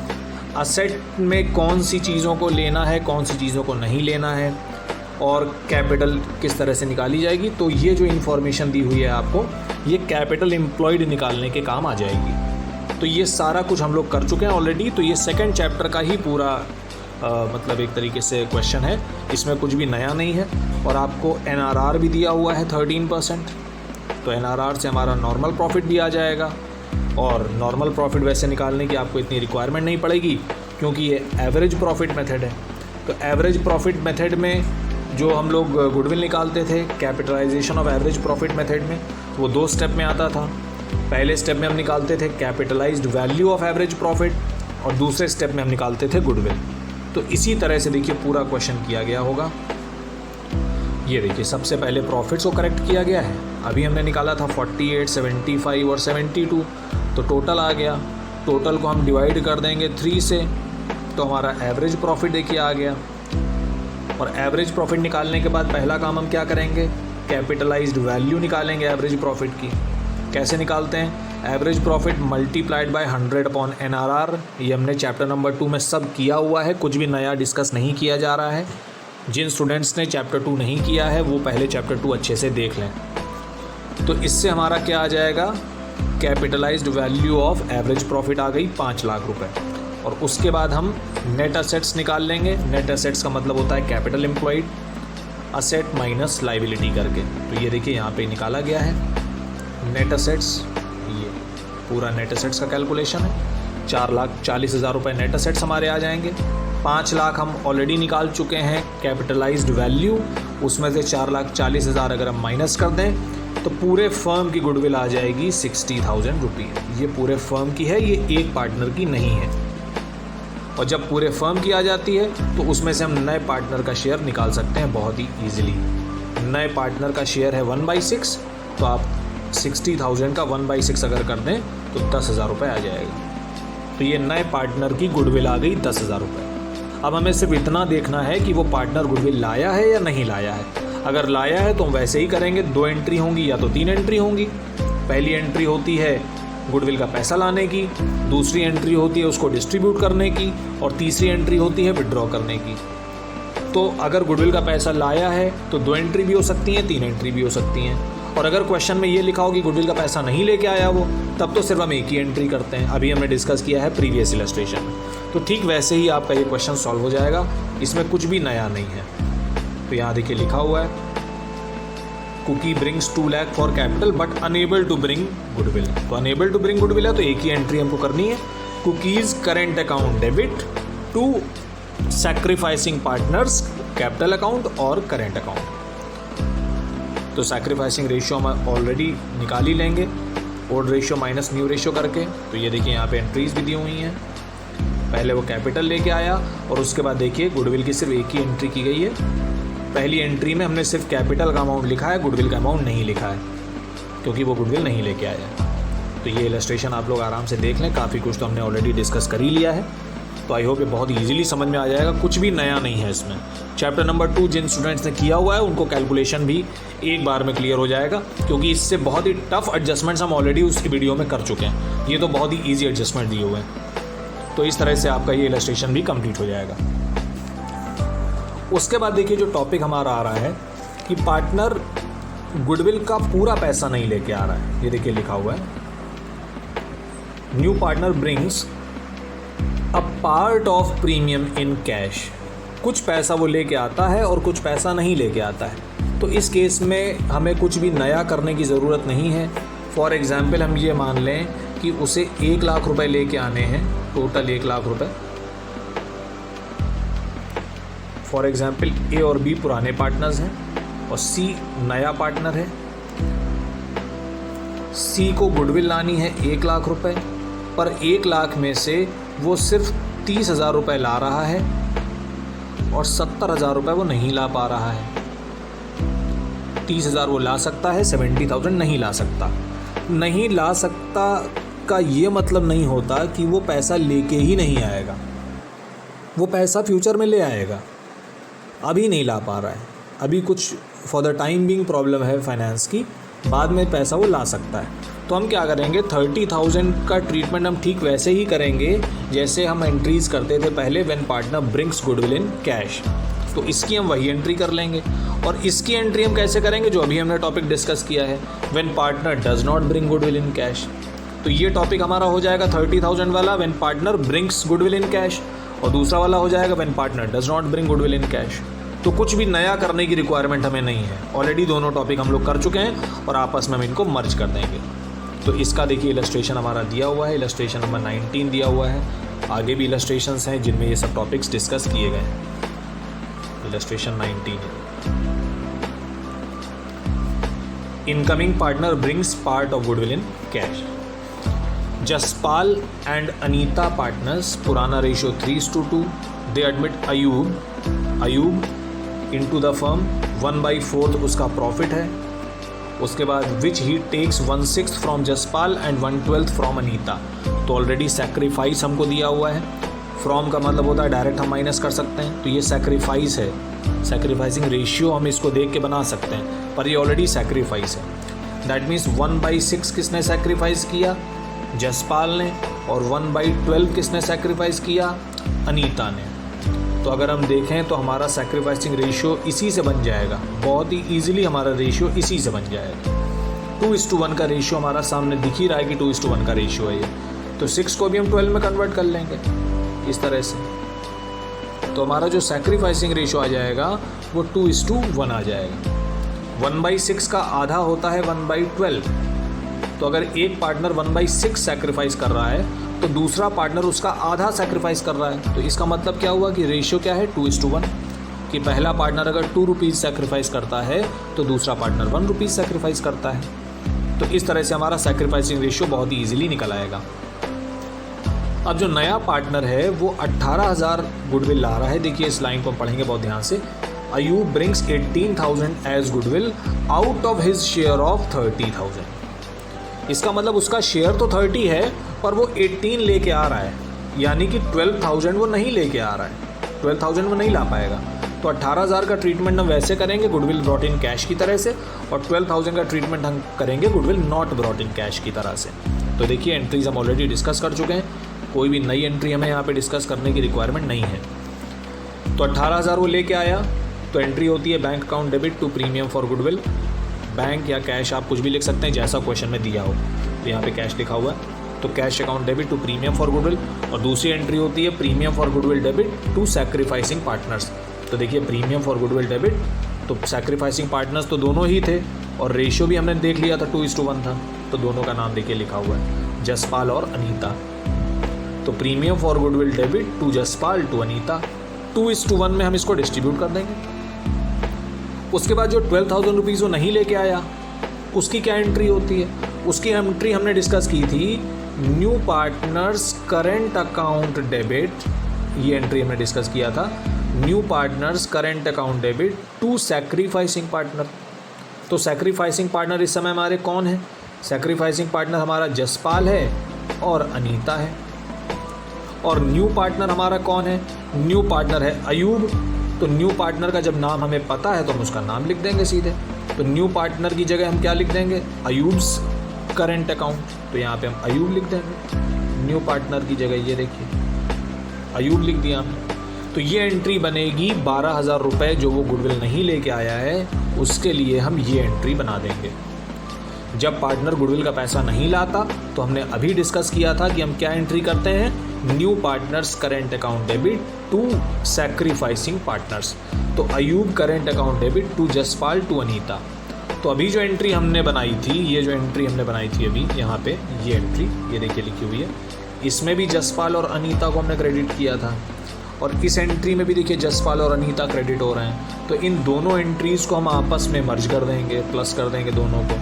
[SPEAKER 1] असेट में कौन सी चीज़ों को लेना है, कौन सी चीज़ों को नहीं लेना है, और कैपिटल किस तरह से निकाली जाएगी। तो ये जो इन्फॉर्मेशन दी हुई है आपको, ये कैपिटल एम्प्लॉयड निकालने के काम आ जाएगी। तो ये सारा कुछ हम लोग कर चुके हैं ऑलरेडी। तो ये सेकंड चैप्टर का ही पूरा मतलब एक तरीके से क्वेश्चन है, इसमें कुछ भी नया नहीं है। और आपको NRR भी दिया हुआ है 13%, तो NRR से हमारा नॉर्मल प्रॉफिट भी आ जाएगा। और नॉर्मल प्रॉफिट वैसे निकालने की आपको इतनी रिक्वायरमेंट नहीं पड़ेगी, क्योंकि ये एवरेज प्रॉफिट मेथड है। तो एवरेज प्रॉफिट मेथड में जो हम लोग गुडविल निकालते थे capitalisation of average profit method में, वो 2 स्टेप में आता था। पहले स्टेप में हम निकालते थे capitalised value of average profit, और दूसरे स्टेप में हम निकालते थे गुडविल। तो इसी तरह से देखिए पूरा क्वेश्चन किया गया होगा। ये देखिए सबसे पहले प्रॉफिट्स को करेक्ट किया गया है। अभी हमने निकाला था 48, 75 और 72, तो टोटल आ गया। टोटल को हम डिवाइड कर देंगे 3 से, तो हमारा एवरेज प्रॉफिट देखिए आ गया। और एवरेज प्रॉफिट निकालने के बाद पहला काम हम क्या करेंगे, कैपिटलाइज्ड वैल्यू निकालेंगे एवरेज प्रॉफिट की। कैसे निकालते हैं, average profit multiplied by 100 upon NRR। ये हमने चैप्टर नंबर 2 में सब किया हुआ है, कुछ भी नया डिस्कस नहीं किया जा रहा है। जिन स्टूडेंट्स ने चैप्टर 2 नहीं किया है वो पहले चैप्टर 2 अच्छे से देख लें। तो इससे हमारा क्या आ जाएगा, capitalised value of average profit आ गई 5 लाख रुपए। और उसके बाद हम नेट असेट्स निकाल लेंगे। नेट असेट्स का मतलब होता है capital employed, asset minus liability करके। तो ये देखिए यहाँ पे निकाला गया है नेट असेट्स, ये पूरा नेट असेट्स का कैलकुलेशन है। 4,40,000 रुपये नेट असेट्स हमारे आ जाएंगे। 5 लाख हम ऑलरेडी निकाल चुके हैं कैपिटलाइज्ड वैल्यू, उसमें से 4,40,000 अगर हम माइनस कर दें तो पूरे फर्म की गुडविल आ जाएगी 60,000 रुपये। ये पूरे फर्म की है, ये एक पार्टनर की नहीं है। और जब पूरे फर्म की आ जाती है तो उसमें से हम नए पार्टनर का शेयर निकाल सकते हैं बहुत ही ईजिली। नए पार्टनर का शेयर है 1/6, तो आप 60,000 का 1/6 अगर कर दें तो 10,000 रुपये आ जाएगा। तो ये नए पार्टनर की गुडविल आ गई 10,000 रुपये। अब हमें सिर्फ इतना देखना है कि वो पार्टनर गुडविल लाया है या नहीं लाया है। अगर लाया है तो हम वैसे ही करेंगे, 2 एंट्री होंगी या तो 3 एंट्री होंगी। पहली एंट्री होती है गुडविल का पैसा लाने की, दूसरी एंट्री होती है उसको डिस्ट्रीब्यूट करने की, और तीसरी एंट्री होती है विड्रॉ करने की। तो अगर गुडविल का पैसा लाया है तो 2 एंट्री भी हो सकती हैं, 3 एंट्री भी हो सकती हैं। और अगर क्वेश्चन में ये लिखा हो कि गुडविल का पैसा नहीं लेके आया वो, तब तो सिर्फ हम एक ही एंट्री करते हैं। अभी हमने डिस्कस किया है प्रीवियस इलस्ट्रेशन में। तो ठीक वैसे ही आपका ये क्वेश्चन सॉल्व हो जाएगा, इसमें कुछ भी नया नहीं है। तो यहाँ देखिए लिखा हुआ है Kuki brings 2 lakh for capital but unable to bring goodwill. तो अनेबल टू ब्रिंग गुडविल है तो एक ही एंट्री हमको करनी है, Kuki's current account debit to sacrificing partners capital account और करेंट अकाउंट। तो सैक्रिफाइसिंग रेशियो हम ऑलरेडी निकाल ही लेंगे, old ratio minus new ratio करके। तो ये देखिए यहाँ पे एंट्रीज भी दी हुई हैं। पहले वो कैपिटल लेके आया और उसके बाद देखिए गुडविल की सिर्फ एक ही एंट्री की गई है। पहली एंट्री में हमने सिर्फ कैपिटल का अमाउंट लिखा है, गुडविल का अमाउंट नहीं लिखा है, क्योंकि वो गुडविल नहीं लेके आया। तो ये इलस्ट्रेशन आप लोग आराम से देख लें, काफ़ी कुछ तो हमने ऑलरेडी डिस्कस कर ही लिया है। तो आई होप ये बहुत ईजिली समझ में आ जाएगा, कुछ भी नया नहीं है इसमें। चैप्टर नंबर 2 जिन स्टूडेंट्स ने किया हुआ है उनको कैलकुलेशन भी एक बार में क्लियर हो जाएगा, क्योंकि इससे बहुत ही टफ एडजस्टमेंट्स हम ऑलरेडी उस वीडियो में कर चुके हैं। ये तो बहुत ही ईजी एडजस्टमेंट दिए हुए हैं, तो इस तरह से आपका ये इलस्ट्रेशन भी कंप्लीट हो जाएगा। उसके बाद देखिए जो टॉपिक हमारा आ रहा है कि पार्टनर गुडविल का पूरा पैसा नहीं लेके आ रहा है। ये देखिए लिखा हुआ है, new partner brings a part of premium in cash. कुछ पैसा वो लेके आता है और कुछ पैसा नहीं लेके आता है। तो इस केस में हमें कुछ भी नया करने की ज़रूरत नहीं है। फॉर एग्ज़ाम्पल हम ये मान लें कि उसे 1 लाख रुपए लेके आने हैं, टोटल 1 लाख रुपए। फॉर एग्ज़ाम्पल ए और बी पुराने पार्टनर्स हैं और सी नया पार्टनर है। सी को गुडविल लानी है 1 लाख रुपए, पर 1 लाख में से वो सिर्फ 30,000 रुपये ला रहा है और 70,000 रुपये वो नहीं ला पा रहा है। 30,000 वो ला सकता है, 70,000 नहीं ला सकता। नहीं ला सकता का ये मतलब नहीं होता कि वो पैसा लेके ही नहीं आएगा, वो पैसा फ्यूचर में ले आएगा, अभी नहीं ला पा रहा है, अभी कुछ for the time being problem है फाइनेंस की, बाद में पैसा वो ला सकता है। तो हम क्या करेंगे, 30,000 का ट्रीटमेंट हम ठीक वैसे ही करेंगे जैसे हम एंट्रीज़ करते थे पहले, when partner brings goodwill in cash. तो इसकी हम वही एंट्री कर लेंगे। और इसकी एंट्री हम कैसे करेंगे, जो अभी हमने टॉपिक डिस्कस किया है, when partner does not bring goodwill in cash. तो ये टॉपिक हमारा हो जाएगा 30,000 वाला, when partner brings goodwill in cash, और दूसरा वाला हो जाएगा when partner does not bring goodwill in cash. तो कुछ भी नया करने की रिक्वायरमेंट हमें नहीं है, ऑलरेडी दोनों टॉपिक हम लोग कर चुके हैं और आपस में हम इनको मर्ज कर देंगे। तो इसका देखिए इलस्ट्रेशन हमारा दिया हुआ है, इलस्ट्रेशन नंबर 19 दिया हुआ है। आगे भी इलस्ट्रेशंस हैं जिनमें ये सब टॉपिक्स डिस्कस किए गए हैं। Illustration 19, incoming partner brings part of goodwill in cash. Jaspal and Anita partners, पुराना ratio 3:2। They admit Ayub into the firm, 1/4 उसका प्रॉफिट है। उसके बाद which he takes 1/6 from Jaspal and 1/12 from Anita. तो ऑलरेडी सेक्रीफाइस हमको दिया हुआ है। फ्रॉम का मतलब होता है डायरेक्ट हम माइनस कर सकते हैं, तो ये सेक्रीफाइस है, सेक्रीफाइसिंग रेशियो हम इसको देख के बना सकते हैं, पर ये ऑलरेडी सेक्रीफाइस है। दैट मीन्स 1/6 किसने सेक्रीफाइस किया, जसपाल ने, और 1/12 किसने सेक्रीफाइस किया, अनीता ने। तो अगर हम देखें तो हमारा सेक्रीफाइसिंग रेशियो इसी से बन जाएगा, बहुत ही ईजिली हमारा रेशियो इसी से बन जाएगा। 2:1 का रेशियो हमारा सामने दिख ही रहा है कि 2:1 का रेशियो है ये। तो 6 को भी हम 12 में कन्वर्ट कर लेंगे इस तरह से। तो हमारा जो सेक्रीफाइसिंग रेशियो आ जाएगा वो 2:1 आ जाएगा। 1/6 का आधा होता है 1/12। तो अगर एक पार्टनर 1/6 सेक्रीफाइस कर रहा है तो दूसरा पार्टनर उसका आधा सेक्रीफाइस कर रहा है। तो इसका मतलब क्या हुआ कि रेशियो क्या है, 2:1, कि पहला पार्टनर अगर 2 रुपीज़ सेक्रीफाइस करता है तो दूसरा पार्टनर 1 रुपीज़ सेक्रीफाइस करता है। तो इस तरह से हमारा सेक्रीफाइसिंग रेशियो बहुत ही ईजिली निकल आएगा। अब जो नया पार्टनर है वो 18,000 गुडविल ला रहा है। देखिए इस लाइन को हम पढ़ेंगे बहुत ध्यान से। Ayub brings 18,000 as goodwill out of his share of 30,000। इसका मतलब उसका शेयर तो 30 है पर वो 18 लेके आ रहा है, यानी कि 12,000 वो नहीं लेके आ रहा है, 12,000 वो नहीं ला पाएगा। तो 18,000 का ट्रीटमेंट हम वैसे करेंगे गुडविल ब्रॉट इन कैश की तरह से, और 12,000 का ट्रीटमेंट हम करेंगे goodwill not brought in cash की तरह से। तो देखिए एंट्रीज हम ऑलरेडी डिस्कस कर चुके हैं, कोई भी नई एंट्री हमें यहाँ पे डिस्कस करने की रिक्वायरमेंट नहीं है। तो 18,000 वो लेके आया, तो एंट्री होती है bank account debit to premium for goodwill. Bank या कैश आप कुछ भी लिख सकते हैं जैसा क्वेश्चन में दिया हो। तो यहाँ पे कैश लिखा हुआ है, तो cash account debit to premium for goodwill. और दूसरी एंट्री होती है premium for goodwill debit to sacrificing partners. तो देखिए प्रीमियम फॉर गुडविल डेबिट, तो सैक्रिफाइसिंग पार्टनर्स तो दोनों ही थे और रेशियो भी हमने देख लिया था 2:1 था। तो दोनों का नाम देखिए लिखा हुआ है, जसपाल और अनीता। तो premium for goodwill debit to Jaspal to Anita, 2:1 में हम इसको डिस्ट्रीब्यूट कर देंगे। उसके बाद जो 12,000 रुपीज़ वो नहीं लेके आया उसकी क्या एंट्री होती है, उसकी एंट्री हमने डिस्कस की थी new partners current account debit. ये एंट्री हमने डिस्कस किया था, new partners current account debit to sacrificing partner. तो सैक्रिफाइसिंग पार्टनर इस समय हमारे कौन है, सैक्रिफाइसिंग पार्टनर हमारा जसपाल है और अनीता है। और न्यू पार्टनर हमारा कौन है? न्यू पार्टनर है अयूब। तो न्यू पार्टनर का जब नाम हमें पता है तो हम उसका नाम लिख देंगे सीधे। तो न्यू पार्टनर की जगह हम क्या लिख देंगे? अयूब्स करेंट अकाउंट। तो यहाँ पे हम अयूब लिख देंगे न्यू पार्टनर की जगह। ये देखिए अयूब लिख दिया हमने। तो ये एंट्री बनेगी 12,000 रुपये जो वो गुडविल नहीं लेके आया है, उसके लिए हम ये एंट्री बना देंगे। जब पार्टनर गुडविल का पैसा नहीं लाता तो हमने अभी डिस्कस किया था कि हम क्या एंट्री करते हैं? New partners current account debit to sacrificing partners. तो Ayub current account debit to Jaspal to Anita. तो अभी जो एंट्री हमने बनाई थी, ये जो एंट्री हमने बनाई थी अभी यहाँ पे, ये एंट्री ये देखिए लिखी हुई है, इसमें भी जसपाल और अनीता को हमने क्रेडिट किया था और इस एंट्री में भी देखिए जसपाल और अनीता क्रेडिट हो रहे हैं। तो इन दोनों एंट्रीज़ को हम आपस में मर्ज कर देंगे, प्लस कर देंगे दोनों को।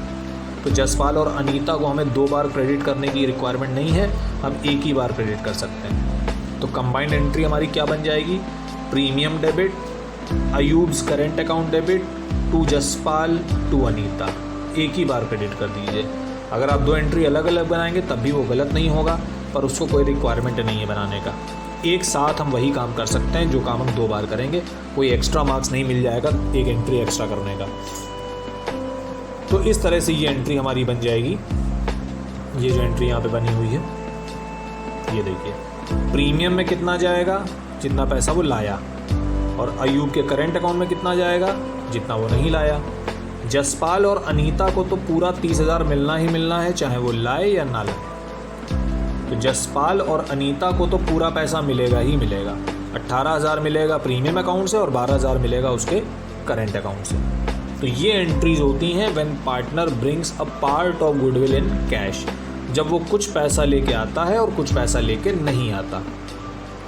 [SPEAKER 1] तो जसपाल और अनीता को हमें 2 बार क्रेडिट करने की रिक्वायरमेंट नहीं है, हम एक ही बार क्रेडिट कर सकते हैं। तो कंबाइंड एंट्री हमारी क्या बन जाएगी? Premium debit Ayub's current account debit to Jaspal to Anita. एक ही बार क्रेडिट कर दीजिए। अगर आप 2 एंट्री अलग अलग बनाएंगे तब भी वो गलत नहीं होगा, पर उसको कोई रिक्वायरमेंट नहीं है बनाने का। एक साथ हम वही काम कर सकते हैं जो काम हम 2 बार करेंगे, कोई एक्स्ट्रा मार्क्स नहीं मिल जाएगा एक एंट्री एक्स्ट्रा करने का। तो इस तरह से ये एंट्री हमारी बन जाएगी। ये जो एंट्री यहाँ पे बनी हुई है ये देखिए, प्रीमियम में कितना जाएगा? जितना पैसा वो लाया, और अयूब के करेंट अकाउंट में कितना जाएगा? जितना वो नहीं लाया। जसपाल और अनीता को तो पूरा 30,000 मिलना ही मिलना है, चाहे वो लाए या ना लाए। तो जसपाल और अनीता को तो पूरा पैसा मिलेगा ही मिलेगा। 18,000 मिलेगा प्रीमियम अकाउंट से और 12,000 मिलेगा उसके करेंट अकाउंट से। तो ये एंट्रीज होती हैं when partner brings a part of goodwill in cash, जब वो कुछ पैसा लेके आता है और कुछ पैसा लेके नहीं आता।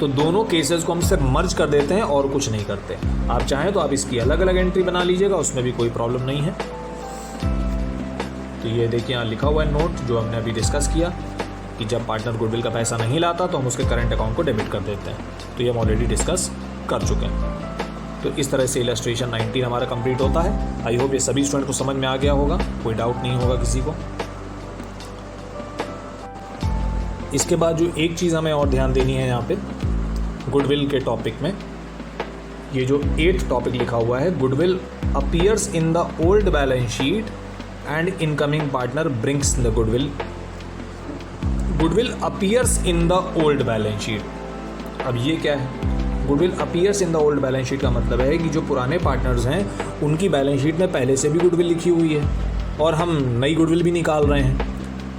[SPEAKER 1] तो दोनों केसेस को हम सिर्फ मर्ज कर देते हैं और कुछ नहीं करते। आप चाहें तो आप इसकी अलग अलग एंट्री बना लीजिएगा, उसमें भी कोई प्रॉब्लम नहीं है। तो ये देखिए यहाँ लिखा हुआ है नोट जो हमने अभी डिस्कस किया कि जब पार्टनर गुडविल का पैसा नहीं लाता तो हम उसके करंट अकाउंट को डेबिट कर देते हैं। तो ये हम ऑलरेडी डिस्कस कर चुके हैं। तो इस तरह से इलस्ट्रेशन 19 हमारा कंप्लीट होता है। आई होप ये सभी स्टूडेंट को समझ में आ गया होगा, कोई डाउट नहीं होगा किसी को। इसके बाद जो एक चीज़ हमें और ध्यान देनी है यहाँ पे गुडविल के टॉपिक में, ये जो 8th टॉपिक लिखा हुआ है, goodwill appears in the old balance sheet and incoming partner brings the goodwill. Goodwill appears in the old balance sheet. अब ये क्या है? Goodwill appears in the old balance sheet का मतलब है कि जो पुराने पार्टनर्स हैं उनकी बैलेंस शीट में पहले से भी गुडविल लिखी हुई है और हम नई गुडविल भी निकाल रहे हैं।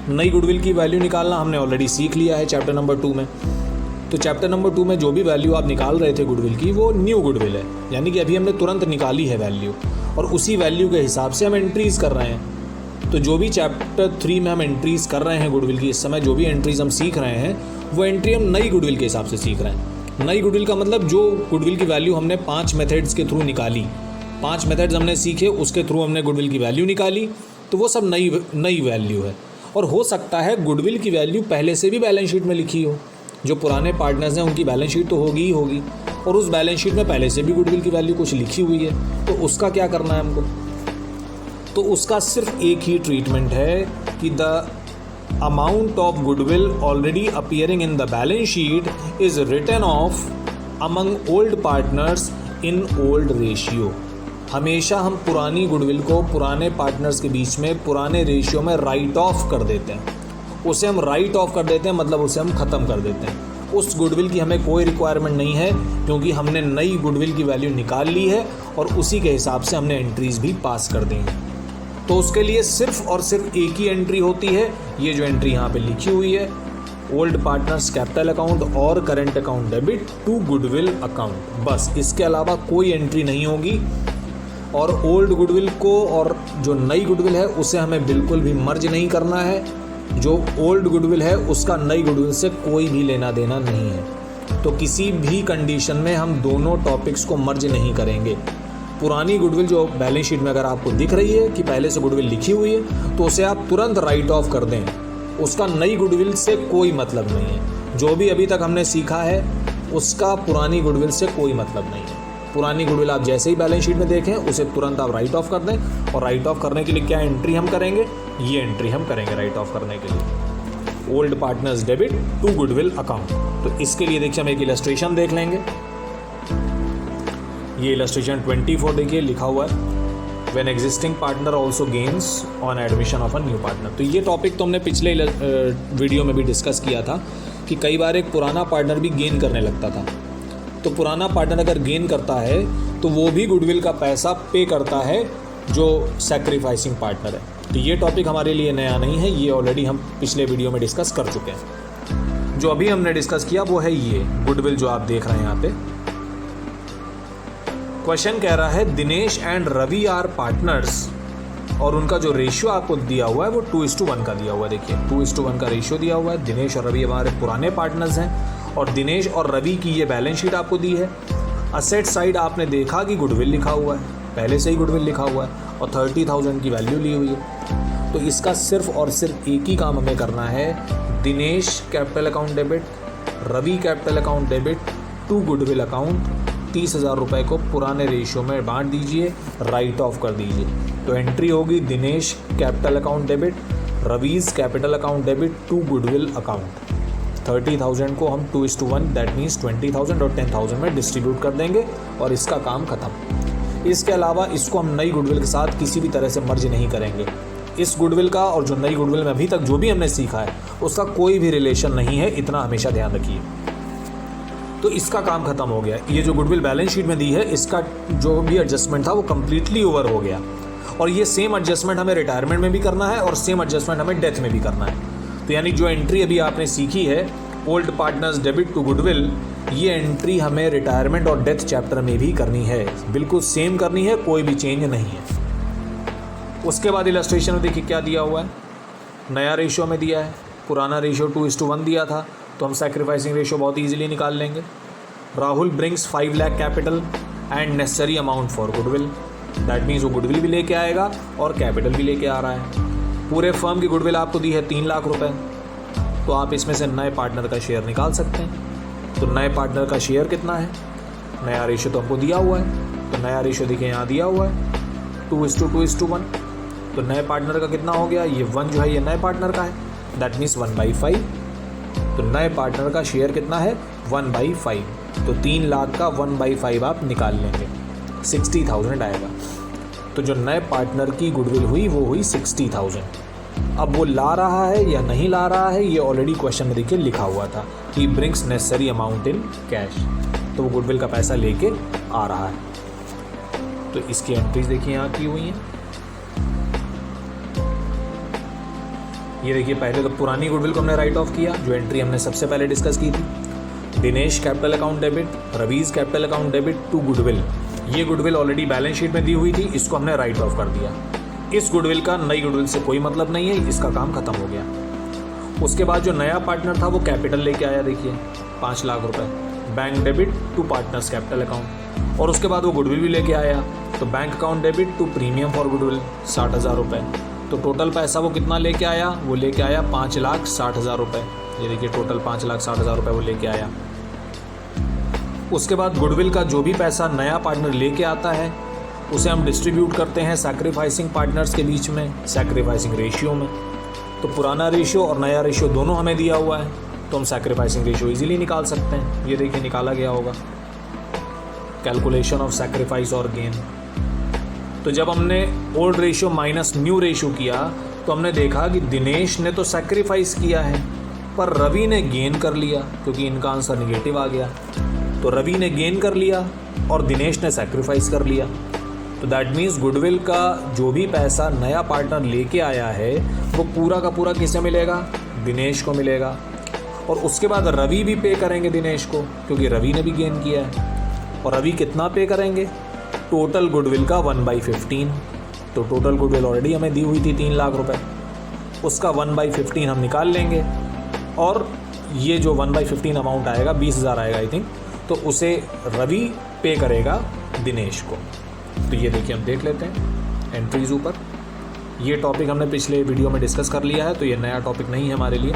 [SPEAKER 1] नई गुडविल की वैल्यू निकालना हमने ऑलरेडी सीख लिया है चैप्टर नंबर 2 में। तो चैप्टर नंबर 2 में जो भी वैल्यू आप निकाल रहे थे गुडविल की, वो न्यू गुडविल है, यानी कि अभी हमने तुरंत निकाली है वैल्यू और उसी वैल्यू के हिसाब से हम एंट्रीज़ कर रहे हैं। तो जो भी चैप्टर 3 में हम एंट्रीज़ कर रहे हैं गुडविल की, इस समय जो भी एंट्रीज़ हम सीख रहे हैं वो एंट्री हम नई गुडविल के हिसाब से सीख रहे हैं। नई गुडविल का मतलब जो गुडविल की वैल्यू हमने 5 मेथड्स के थ्रू निकाली, 5 मेथड्स हमने सीखे, उसके थ्रू हमने गुडविल की वैल्यू निकाली, तो वो सब नई वैल्यू है। और हो सकता है गुडविल की वैल्यू पहले से भी बैलेंस शीट में लिखी हो, जो पुराने पार्टनर्स हैं उनकी बैलेंस शीट तो होगी ही होगी, और उस बैलेंस शीट में पहले से भी गुडविल की वैल्यू कुछ लिखी हुई है, तो उसका क्या करना है हमको? तो उसका सिर्फ एक ही ट्रीटमेंट है कि the amount of goodwill already appearing in the balance sheet is written off among old partners in old ratio। हमेशा हम पुरानी गुडविल को पुराने पार्टनर्स के बीच में पुराने रेशियो में राइट ऑफ कर देते हैं। उसे हम राइट ऑफ कर देते हैं मतलब उसे हम ख़त्म कर देते हैं। उस गुडविल की हमें कोई रिक्वायरमेंट नहीं है क्योंकि हमने नई गुडविल की वैल्यू निकाल ली है और उसी के हिसाब से हमने एंट्रीज़ भी पास कर दी हैं। तो उसके लिए सिर्फ और सिर्फ एक ही एंट्री होती है, ये जो एंट्री यहाँ पे लिखी हुई है, ओल्ड पार्टनर्स कैपिटल अकाउंट और current account debit to goodwill account. बस इसके अलावा कोई एंट्री नहीं होगी। और ओल्ड गुडविल को और जो नई गुडविल है उसे हमें बिल्कुल भी मर्ज नहीं करना है। जो ओल्ड गुडविल है उसका नई गुडविल से कोई भी लेना देना नहीं है। तो किसी भी कंडीशन में हम दोनों टॉपिक्स को मर्ज नहीं करेंगे। पुरानी गुडविल जो बैलेंस शीट में अगर आपको दिख रही है कि पहले से गुडविल लिखी हुई है तो उसे आप तुरंत राइट ऑफ कर दें, उसका नई गुडविल से कोई मतलब नहीं है। जो भी अभी तक हमने सीखा है उसका पुरानी गुडविल से कोई मतलब नहीं है। पुरानी गुडविल आप जैसे ही बैलेंस शीट में देखें उसे तुरंत आप राइट ऑफ कर दें। और राइट ऑफ करने के लिए क्या एंट्री हम करेंगे? ये एंट्री हम करेंगे राइट ऑफ करने के लिए। Old partners debit to goodwill account. तो इसके लिए देखिए हम एक इलस्ट्रेशन देख लेंगे। ये इलस्ट्रेशन 24 देखिए लिखा हुआ है, when existing partner also gains on admission of a new partner. तो ये टॉपिक तो हमने पिछले वीडियो में भी डिस्कस किया था कि कई बार एक पुराना पार्टनर भी गेन करने लगता था। तो पुराना पार्टनर अगर गेन करता है तो वो भी गुडविल का पैसा पे करता है जो सैक्रिफाइसिंग पार्टनर है। तो ये टॉपिक हमारे लिए नया नहीं है, ये ऑलरेडी हम पिछले वीडियो में डिस्कस कर चुके हैं। जो अभी हमने डिस्कस किया वो है ये गुडविल जो आप देख रहे हैं यहाँ पे। क्वेश्चन कह रहा है Dinesh and Ravi are partners, और उनका जो रेशियो आपको दिया हुआ है वो 2:1 का दिया हुआ है। देखिए 2:1 का रेशियो दिया हुआ है। दिनेश और रवि हमारे पुराने पार्टनर्स हैं और दिनेश और रवि की ये बैलेंस शीट आपको दी है। असेट साइड आपने देखा कि गुडविल लिखा हुआ है, पहले से ही गुडविल लिखा हुआ है और 30,000 की वैल्यू ली हुई है। तो इसका सिर्फ और सिर्फ एक ही काम हमें करना है, Dinesh capital account debit, Ravi capital account debit to goodwill account 30,000 रुपये को पुराने रेशियो में बांट दीजिए, राइट ऑफ कर दीजिए। तो एंट्री होगी Dinesh capital account debit, Ravi's capital account debit to goodwill account. 30,000 को हम 2:1 दैट मीन्स 20,000 और 10,000 में डिस्ट्रीब्यूट कर देंगे और इसका काम खत्म। इसके अलावा इसको हम नई गुडविल के साथ किसी भी तरह से मर्ज नहीं करेंगे। इस गुडविल का और जो नई गुडविल में अभी तक जो भी हमने सीखा है उसका कोई भी रिलेशन नहीं है, इतना हमेशा ध्यान रखिए। तो इसका काम खत्म हो गया। ये जो गुडविल बैलेंस शीट में दी है इसका जो भी एडजस्टमेंट था वो कम्प्लीटली ओवर हो गया, और ये सेम एडजस्टमेंट हमें रिटायरमेंट में भी करना है और सेम एडजस्टमेंट हमें डेथ में भी करना है। तो यानी जो एंट्री अभी आपने सीखी है old partners debit to goodwill, ये एंट्री हमें रिटायरमेंट और डेथ चैप्टर में भी करनी है, बिल्कुल सेम करनी है, कोई भी चेंज नहीं है। उसके बाद इलस्ट्रेशन में देखिए क्या दिया हुआ है, नया रेशियो में दिया है, पुराना रेशियो 2:1 दिया था तो हम सैक्रिफाइसिंग रेशियो बहुत ईजिली निकाल लेंगे। Rahul brings 5 lakh capital and necessary amount for goodwill, that means वो गुडविल भी लेके आएगा और कैपिटल भी लेके आ रहा है। पूरे फर्म की गुडविल आपको दी है 3 लाख रुपए, तो आप इसमें से नए पार्टनर का शेयर निकाल सकते हैं। तो नए पार्टनर का शेयर कितना है, नया रेशियो तो हमको दिया हुआ है, तो नया रेशियो देखिए यहाँ दिया हुआ है 2:2:1। तो नए पार्टनर का कितना हो गया, ये 1 जो है ये नए पार्टनर का है, दैट मीन्स 1/5। तो नए पार्टनर का शेयर कितना है 1/5, तो 3 लाख का 1/5 आप निकाल लेंगे, 60,000 आएगा। तो जो नए पार्टनर की गुडविल हुई वो हुई 60,000। अब वो ला रहा है या नहीं ला रहा है ये ऑलरेडी क्वेश्चन में देखिए लिखा हुआ था, he brings necessary amount in cash, तो वो गुडविल का पैसा लेके आ रहा है। तो इसकी एंट्रीज देखिए यहाँ की हुई हैं। ये देखिए पहले तो पुरानी गुडविल को हमने राइट ऑफ किया, जो एंट्री हमने सबसे पहले डिस्कस की थी, Dinesh capital account debit, Ravi's capital account debit to goodwill. ये गुडविल ऑलरेडी बैलेंस शीट में दी हुई थी, इसको हमने राइट ऑफ कर दिया। इस गुडविल का नई गुडविल से कोई मतलब नहीं है, इसका काम खत्म हो गया। उसके बाद जो नया पार्टनर था वो कैपिटल लेके आया, देखिए 5 लाख रुपए, bank debit to partners capital account, और उसके बाद वो गुडविल भी लेके आया, तो bank account debit to premium for goodwill 60,000 रुपये। तो टोटल पैसा वो कितना लेके आया, वो लेके आया 5,60,000 रुपये। ये देखिए टोटल 5,60,000 रुपये वो लेके आया। उसके बाद गुडविल का जो भी पैसा नया पार्टनर लेके आता है उसे हम डिस्ट्रीब्यूट करते हैं सैक्रिफाइसिंग पार्टनर्स के बीच में, सैक्रिफाइसिंग रेशियो में। तो पुराना रेशियो और नया रेशियो दोनों हमें दिया हुआ है, तो हम सैक्रिफाइसिंग रेशियो इजीली निकाल सकते हैं। ये देखिए निकाला गया होगा, कैलकुलेशन ऑफ सैक्रिफाइस और गेन। तो जब हमने old ratio minus new ratio किया तो हमने देखा कि दिनेश ने तो सैक्रिफाइस किया है पर रवि ने गेन कर लिया, क्योंकि इनका आंसर निगेटिव आ गया। तो रवि ने गेन कर लिया और दिनेश ने सैक्रिफाइस कर लिया। तो दैट मीन्स गुडविल का जो भी पैसा नया पार्टनर लेके आया है वो पूरा का पूरा किसे मिलेगा, दिनेश को मिलेगा। और उसके बाद रवि भी पे करेंगे दिनेश को, क्योंकि रवि ने भी गेन किया है। और रवि कितना पे करेंगे, टोटल गुडविल का 1/15। तो टोटल गुडविल ऑलरेडी हमें दी हुई थी 3 लाख रुपए, उसका 1/15 हम निकाल लेंगे, और ये जो 1/15 अमाउंट आएगा 20,000 आएगा आई थिंक, तो उसे रवि पे करेगा दिनेश को। तो ये देखिए हम देख लेते हैं एंट्रीज ऊपर। ये टॉपिक हमने पिछले वीडियो में डिस्कस कर लिया है, तो ये नया टॉपिक नहीं है हमारे लिए।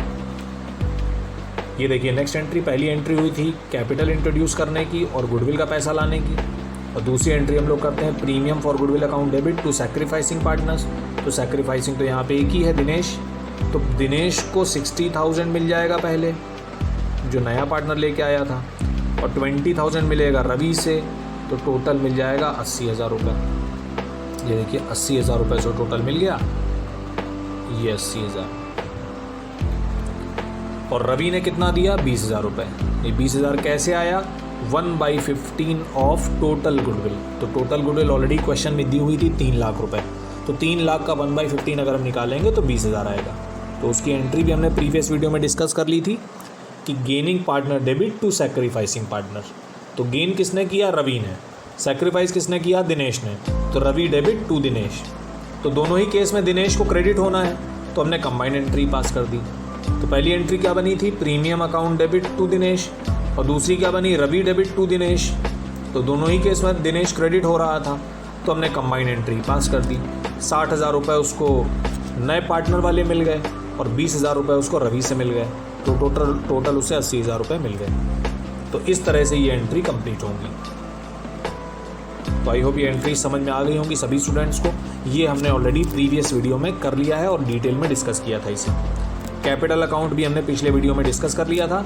[SPEAKER 1] ये देखिए नेक्स्ट एंट्री, पहली एंट्री हुई थी कैपिटल इंट्रोड्यूस करने की और गुडविल का पैसा लाने की, और दूसरी एंट्री हम लोग करते हैं premium for goodwill account debit to sacrificing partners. तो सैक्रिफाइसिंग तो यहाँ पे एक ही है दिनेश, तो दिनेश को 60,000 मिल जाएगा पहले, जो नया पार्टनर लेके आया था, और 20,000 मिलेगा रवि से, तो टोटल मिल जाएगा 80,000 रुपये। ये देखिए 80,000 रुपये से टोटल मिल गया, ये 80,000। और रवि ने कितना दिया? 20,000 रुपये। ये 20,000 कैसे आया? 1/15 ऑफ टोटल गुडविल। तो टोटल गुडविल ऑलरेडी क्वेश्चन में दी हुई थी 3 लाख रुपए, तो 3 लाख का 1/15 अगर हम निकालेंगे तो 20,000 आएगा। तो उसकी एंट्री भी हमने प्रीवियस वीडियो में डिस्कस कर ली थी कि gaining partner debit to sacrificing partner. तो गेन किसने किया? रवि ने। सैक्रिफाइस किसने किया? दिनेश ने। तो रवि डेबिट टू दिनेश। तो दोनों ही केस में दिनेश को क्रेडिट होना है, तो हमने कंबाइंड एंट्री पास कर दी। तो पहली एंट्री क्या बनी थी? Premium account debit to Dinesh, और दूसरी क्या बनी? Ravi debit to Dinesh. तो दोनों ही केस में दिनेश क्रेडिट हो रहा था, तो हमने कंबाइंड एंट्री पास कर दी। 60,000 रुपये उसको नए पार्टनर वाले मिल गए और 20,000 रुपये उसको रवि से मिल गए, तो टोटल उसे 80,000 रुपये मिल गए। तो इस तरह से ये एंट्री कंप्लीट होंगी। तो आई होप ये एंट्री समझ में आ गई होंगी सभी स्टूडेंट्स को। ये हमने ऑलरेडी प्रीवियस वीडियो में कर लिया है और डिटेल में डिस्कस किया था इसे। कैपिटल अकाउंट भी हमने पिछले वीडियो में डिस्कस कर लिया था।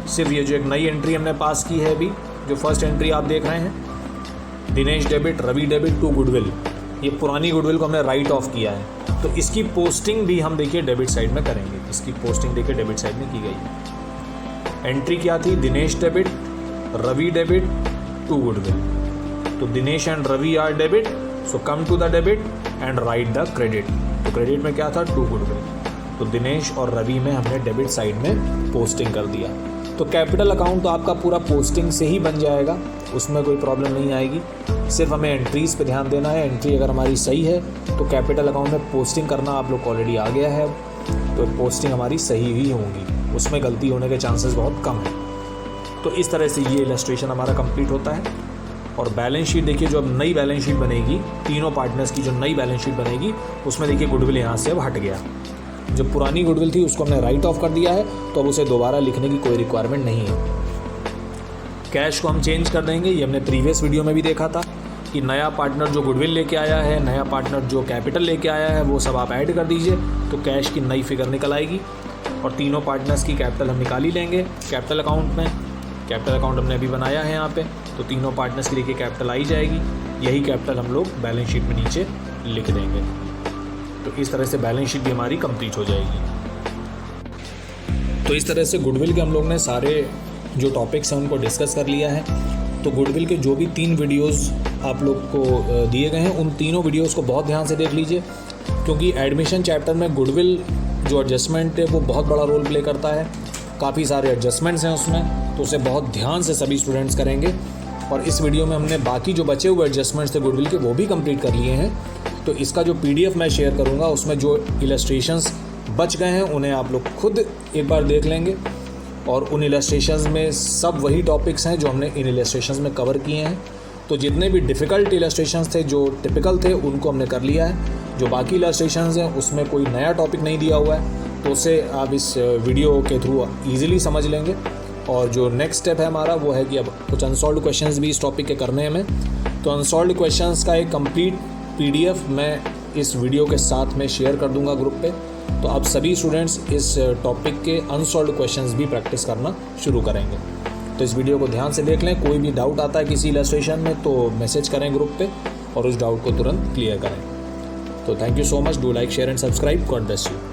[SPEAKER 1] सिर्फ ये जो एक नई एंट्री हमने पास की है अभी, जो फर्स्ट एंट्री आप देख रहे हैं, Dinesh debit Ravi debit to goodwill, ये पुरानी गुडविल को हमने राइट ऑफ किया है। तो इसकी पोस्टिंग भी हम देखिए डेबिट साइड में करेंगे। इसकी पोस्टिंग देखिए डेबिट साइड में की गई। एंट्री क्या थी? Dinesh debit Ravi debit to goodwill. तो Dinesh and Ravi are debit, so come to the debit and write the credit. तो क्रेडिट में क्या था? To goodwill. तो दिनेश और रवि में हमने डेबिट साइड में पोस्टिंग कर दिया। तो कैपिटल अकाउंट तो आपका पूरा पोस्टिंग से ही बन जाएगा, उसमें कोई प्रॉब्लम नहीं आएगी। सिर्फ हमें एंट्रीज़ पे ध्यान देना है। एंट्री अगर हमारी सही है तो कैपिटल अकाउंट में पोस्टिंग करना आप लोग को ऑलरेडी आ गया है, तो पोस्टिंग हमारी सही ही होंगी, उसमें गलती होने के चांसेस बहुत कम हैं। तो इस तरह से ये इलस्ट्रेशन हमारा कंप्लीट होता है। और बैलेंस शीट देखिए, जो अब नई बैलेंस शीट बनेगी, तीनों पार्टनर्स की जो नई बैलेंस शीट बनेगी, उसमें देखिए गुडविल यहाँ से अब हट गया। जो पुरानी गुडविल थी उसको हमने राइट ऑफ कर दिया है, तो अब उसे दोबारा लिखने की कोई रिक्वायरमेंट नहीं है। कैश को हम चेंज कर देंगे। ये हमने प्रीवियस वीडियो में भी देखा था कि नया पार्टनर जो गुडविल लेके आया है, नया पार्टनर जो कैपिटल लेके आया है, वो सब आप ऐड कर दीजिए, तो कैश की नई फिगर निकल आएगी। और तीनों पार्टनर्स की कैपिटल हम निकाल ही लेंगे कैपिटल अकाउंट में। कैपिटल अकाउंट हमने अभी बनाया है यहाँ पे, तो तीनों पार्टनर्स की देखिए कैपिटल आई जाएगी। यही कैपिटल हम लोग बैलेंस शीट में नीचे लिख देंगे। तो इस तरह से बैलेंस शीट भी हमारी कंप्लीट हो जाएगी। तो इस तरह से गुडविल के हम लोग ने सारे जो टॉपिक्स हैं उनको डिस्कस कर लिया है। तो गुडविल के जो भी 3 वीडियोस आप लोग को दिए गए हैं, उन तीनों वीडियोस को बहुत ध्यान से देख लीजिए, क्योंकि एडमिशन चैप्टर में गुडविल जो एडजस्टमेंट है वो बहुत बड़ा रोल प्ले करता है। काफ़ी सारे एडजस्टमेंट्स हैं उसमें, तो उसे बहुत ध्यान से सभी स्टूडेंट्स करेंगे। और इस वीडियो में हमने बाकी जो बचे हुए एडजस्टमेंट्स थे गुडविल के, वो भी कंप्लीट कर लिए हैं। तो इसका जो PDF मैं शेयर करूँगा, उसमें जो इलस्ट्रेशंस बच गए हैं उन्हें आप लोग खुद एक बार देख लेंगे। और उन इलस्ट्रेशंस में सब वही टॉपिक्स हैं जो हमने इन इलस्ट्रेशंस में कवर किए हैं। तो जितने भी डिफ़िकल्ट इलस्ट्रेशंस थे, जो टिपिकल थे, उनको हमने कर लिया है। जो बाकी इलस्ट्रेशंस हैं उसमें कोई नया टॉपिक नहीं दिया हुआ है, तो उसे आप इस वीडियो के थ्रू ईजिली समझ लेंगे। और जो नेक्स्ट स्टेप है हमारा, वो है कि अब कुछ अनसॉल्व्ड क्वेश्चंस भी इस टॉपिक के करने हैं हमें। तो अनसॉल्व्ड क्वेश्चंस का एक कंप्लीट PDF मैं इस वीडियो के साथ में शेयर कर दूंगा ग्रुप पे। तो आप सभी स्टूडेंट्स इस टॉपिक के अनसॉल्व्ड क्वेश्चंस भी प्रैक्टिस करना शुरू करेंगे। तो इस वीडियो को ध्यान से देख लें। कोई भी डाउट आता है किसी इलस्ट्रेशन में तो मैसेज करें ग्रुप पे और उस डाउट को तुरंत क्लियर करें। तो thank you so much. Do like, share and subscribe. God bless you.